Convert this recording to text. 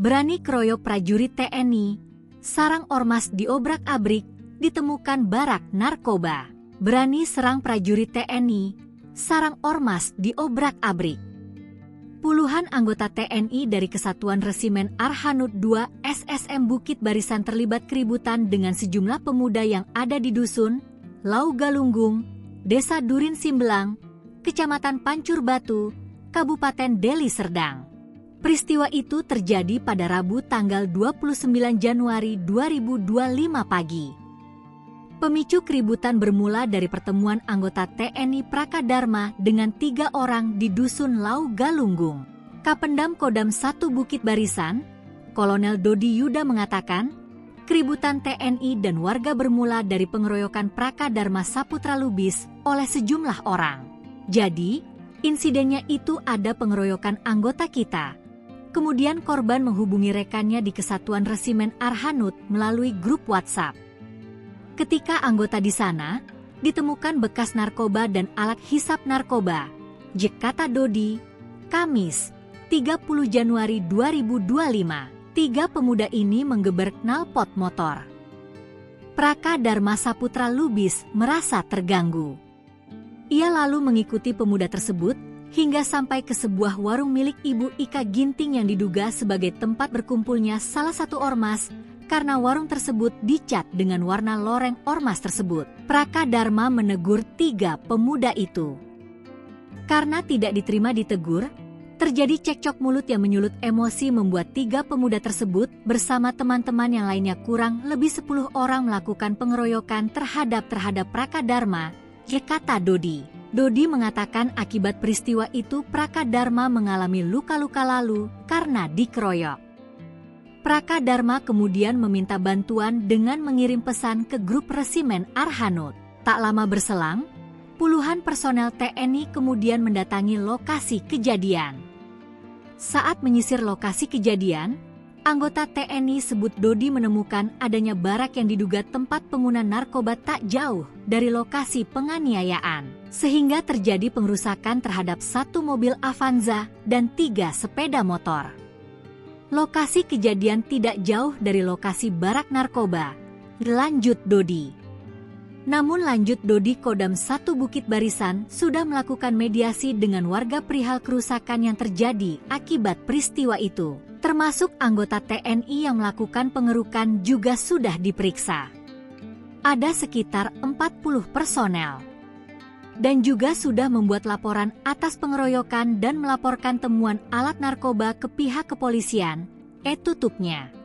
Berani keroyok prajurit TNI, sarang ormas diobrak-abrik, ditemukan barak narkoba. Berani serang prajurit TNI, sarang ormas diobrak-abrik. Puluhan anggota TNI dari Kesatuan Resimen Arhanud II SSM Bukit Barisan terlibat keributan dengan sejumlah pemuda yang ada di Dusun Lau Galunggung, Desa Durin Simbelang, Kecamatan Pancur Batu, Kabupaten Deli Serdang. Peristiwa itu terjadi pada Rabu tanggal 29 Januari 2025 pagi. Pemicu keributan bermula dari pertemuan anggota TNI Prakadharma dengan 3 orang di Dusun Lau Galunggung. Kapendam Kodam 1 Bukit Barisan, Kolonel Dodi Yuda mengatakan, keributan TNI dan warga bermula dari pengeroyokan Prakadharma Saputra Lubis oleh sejumlah orang. Jadi, insidennya itu ada pengeroyokan anggota kita. Kemudian korban menghubungi rekannya di Kesatuan Resimen Arhanud melalui grup WhatsApp. Ketika anggota di sana, ditemukan bekas narkoba dan alat hisap narkoba. Kata Dodi, Kamis, 30 Januari 2025, 3 pemuda ini menggeber knalpot motor. Prakadharma Saputra Lubis merasa terganggu. Ia lalu mengikuti pemuda tersebut hingga sampai ke sebuah warung milik Ibu Ika Ginting yang diduga sebagai tempat berkumpulnya salah satu ormas karena warung tersebut dicat dengan warna loreng ormas tersebut. Prakadharma menegur 3 pemuda itu. Karena tidak diterima ditegur, terjadi cekcok mulut yang menyulut emosi membuat 3 pemuda tersebut bersama teman-teman yang lainnya kurang lebih 10 orang melakukan pengeroyokan terhadap Prakadharma, kata Dodi. Dodi mengatakan akibat peristiwa itu Prakadharma mengalami luka-luka lalu karena dikeroyok. Prakadharma kemudian meminta bantuan dengan mengirim pesan ke grup Resimen Arhanud. Tak lama berselang, puluhan personel TNI kemudian mendatangi lokasi kejadian. Saat menyisir lokasi kejadian, anggota TNI sebut Dodi menemukan adanya barak yang diduga tempat pengguna narkoba tak jauh dari lokasi penganiayaan, sehingga terjadi pengerusakan terhadap 1 mobil Avanza dan 3 sepeda motor. Lokasi kejadian tidak jauh dari lokasi barak narkoba, lanjut Dodi. Namun lanjut Dodi, Kodam 1 Bukit Barisan sudah melakukan mediasi dengan warga perihal kerusakan yang terjadi akibat peristiwa itu. Termasuk anggota TNI yang melakukan pengerukan juga sudah diperiksa. Ada sekitar 40 personel. Dan juga sudah membuat laporan atas pengeroyokan dan melaporkan temuan alat narkoba ke pihak kepolisian, tutupnya.